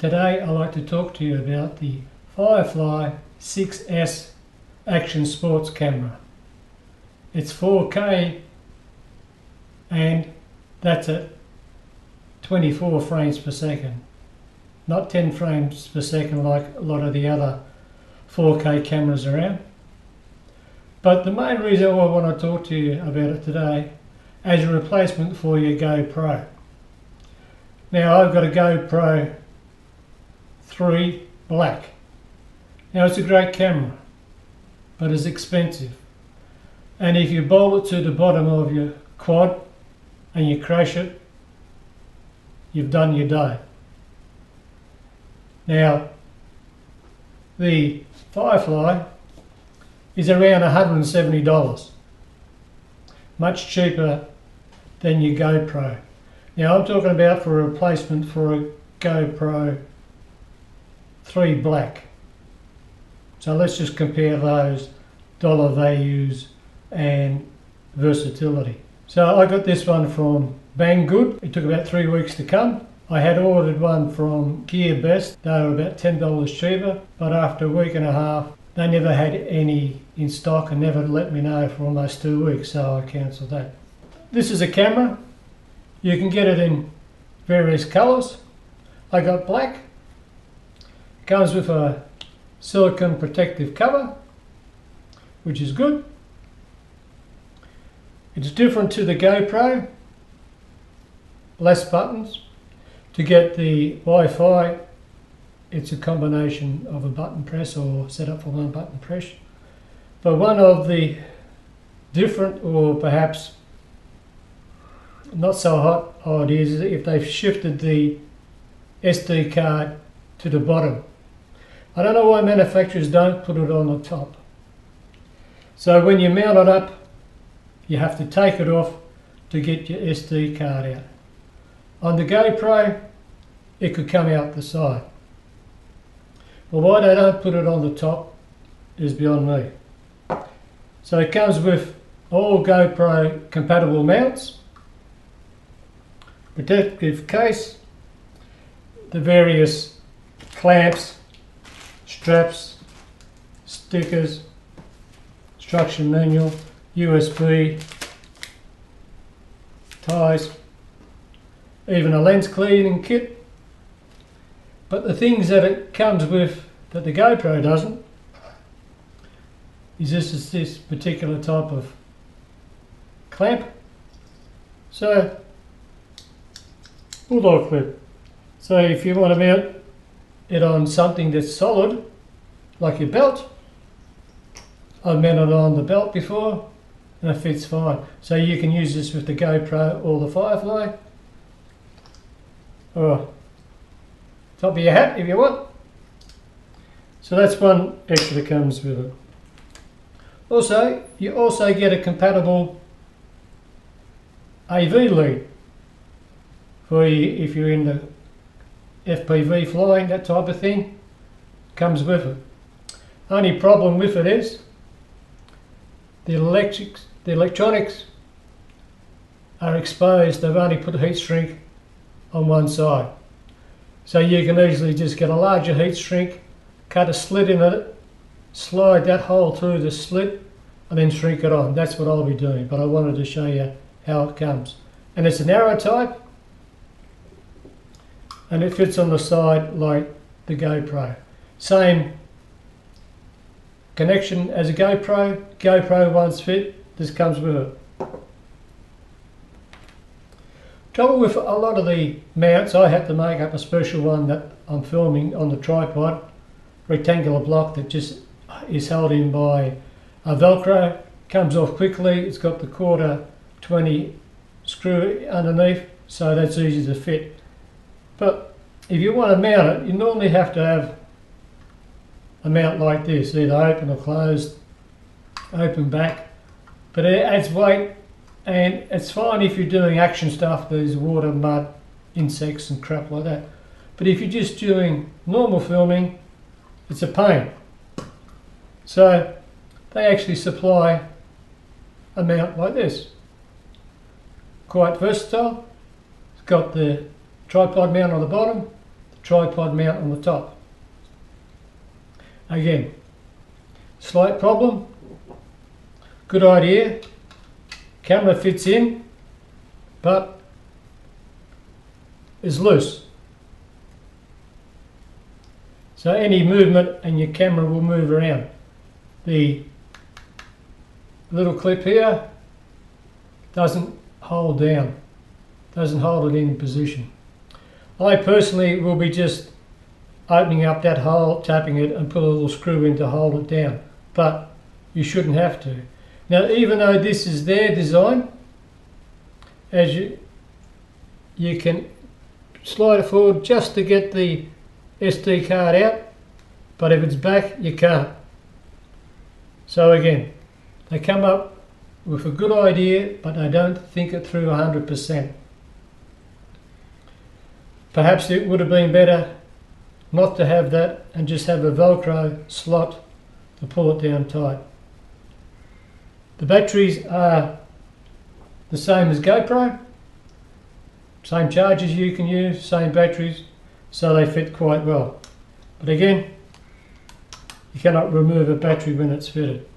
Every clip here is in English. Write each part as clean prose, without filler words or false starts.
Today I'd like to talk to you about the Firefly 6S Action Sports Camera. It's 4K and that's at 24 frames per second, not 10 frames per second like a lot of the other 4K cameras around. But the main reason why I want to talk to you about it today as a replacement for your GoPro. Now I've got a GoPro 3 Black. Now it's a great camera, but it's expensive. And if you bolt it to the bottom of your quad and you crash it, you've done your day. Now the Firefly is around $170, much cheaper than your GoPro. Now I'm talking about for a replacement for a GoPro 3 Black. So let's just compare those dollar values and versatility. So I got this one from Banggood. It took about 3 weeks to come. I had ordered one from GearBest. They were about $10 cheaper, but after a week and a half they never had any in stock and never let me know for almost 2 weeks, so I cancelled that. This is a camera. You can get it in various colours. I got black. Comes with a silicone protective cover, which is good. It's different to the GoPro. Less buttons. To get the Wi-Fi, it's a combination of a button press or set up for one button press. But one of the different, or perhaps not so hot ideas, is if they've shifted the SD card to the bottom. I don't know why manufacturers don't put it on the top. So when you mount it up, you have to take it off to get your SD card out. On the GoPro, it could come out the side. Well, why they don't put it on the top is beyond me. So it comes with all GoPro compatible mounts, protective case, the various clamps, straps, stickers, instruction manual, USB, ties, even a lens cleaning kit. But the things that it comes with that the GoPro doesn't is this particular type of clamp. So bulldog clip. So if you want to mount it on something that's solid, like your belt, I've mounted it on the belt before and it fits fine. So you can use this with the GoPro or the Firefly, or top of your hat if you want. So that's one extra that comes with it. Also, you also get a compatible AV lead for you if you're in the FPV flying, that type of thing, comes with it. Only problem with it is the electronics are exposed. They've only put a heat shrink on one side. So you can easily just get a larger heat shrink, cut a slit in it, slide that hole through the slit and then shrink it on. That's what I'll be doing, but I wanted to show you how it comes. And it's a narrow type and it fits on the side like the GoPro. Same connection as a GoPro. GoPro one's fit, this comes with it. Trouble with a lot of the mounts, I had to make up a special one that I'm filming on the tripod, rectangular block that just is held in by a Velcro, comes off quickly. It's got the 1/4-20 screw underneath, so that's easy to fit. But if you want to mount it, you normally have to have a mount like this, either open or closed, open back. But it adds weight, and it's fine if you're doing action stuff, there's water, mud, insects and crap like that. But if you're just doing normal filming, it's a pain. So they actually supply a mount like this. Quite versatile. It's got the tripod mount on the bottom, tripod mount on the top. Again, slight problem, good idea, camera fits in but is loose. So any movement and your camera will move around. The little clip here doesn't hold down, doesn't hold it in position. I personally will be just opening up that hole, tapping it and put a little screw in to hold it down, but you shouldn't have to. Now even though this is their design, as you can slide it forward just to get the SD card out, but if it's back you can't. So again, they come up with a good idea but they don't think it through 100%. Perhaps it would have been better not to have that and just have a Velcro slot to pull it down tight. The batteries are the same as GoPro, same chargers you can use, same batteries, so they fit quite well. But again, you cannot remove a battery when it's fitted.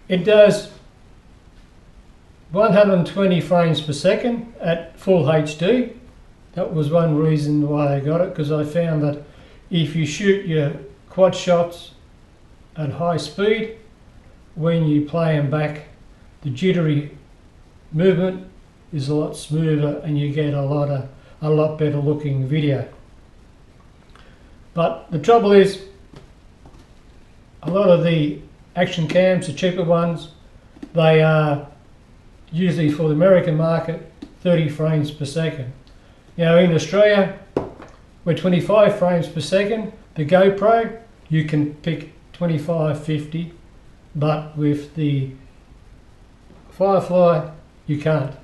It does 120 frames per second at full HD. That was one reason why I got it, because I found that if you shoot your quad shots at high speed, when you play them back, the jittery movement is a lot smoother and you get a lot better looking video. But the trouble is, a lot of the action cams, the cheaper ones, they are usually for the American market 30 frames per second. Now in Australia we're 25 frames per second. The GoPro you can pick 25, 50, but with the Firefly you can't.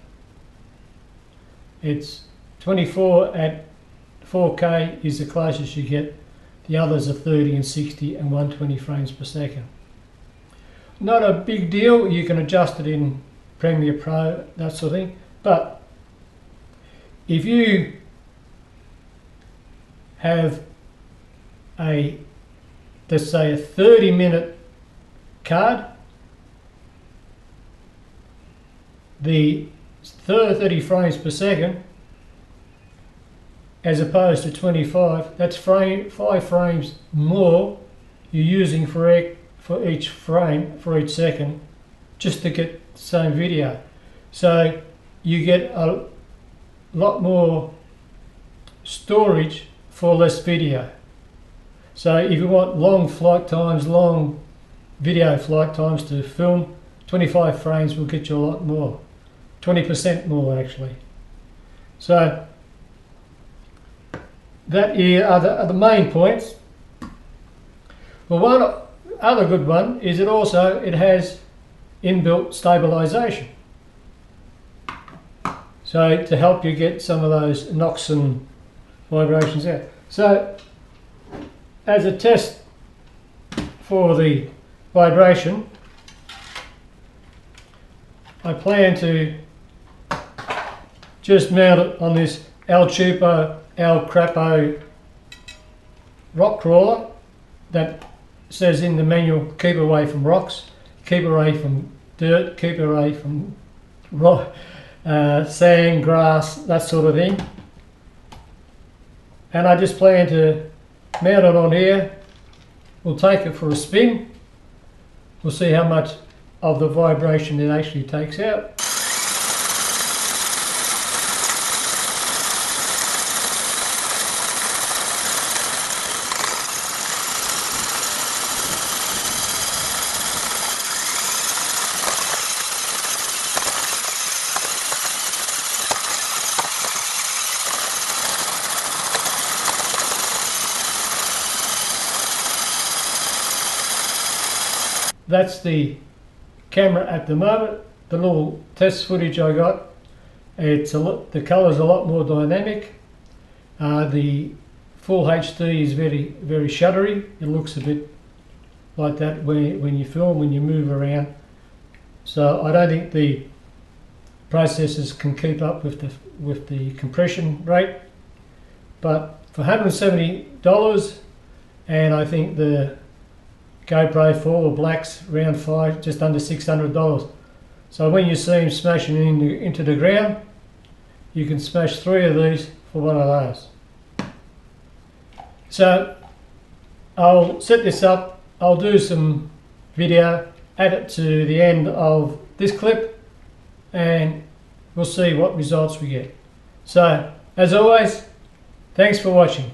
It's 24 at 4K is the closest you get. The others are 30 and 60 and 120 frames per second. Not a big deal, you can adjust it in Premiere Pro, that sort of thing, but if you have a, let's say a 30-minute card, the 30 frames per second as opposed to 25, that's 5 frames more you're using for each frame, for each second, just to get the same video. So you get a lot more storage for less video. So if you want long flight times, long video flight times to film, 25 frames will get you a lot more, 20% more actually. So that here are the main points. Well, one other good one is it has inbuilt stabilization, so to help you get some of those knocks and vibrations out. So as a test for the vibration, I plan to just mount it on this El Crapo rock crawler that says in the manual, keep away from rocks, keep away from dirt, keep away from rock, sand, grass, that sort of thing. And I just plan to mount it on here. We'll take it for a spin. We'll see how much of the vibration it actually takes out. That's the camera at the moment. The little test footage I got, the colour's a lot more dynamic. The full HD is very, very shuddery. It looks a bit like that when you film, when you move around. So I don't think the processors can keep up with the compression rate. But for $170, and I think the GoPro 4 or Black's round 5, just under $600. So when you see them smashing into the ground, you can smash 3 of these for one of those. So I'll set this up, I'll do some video, add it to the end of this clip, and we'll see what results we get. So as always, thanks for watching.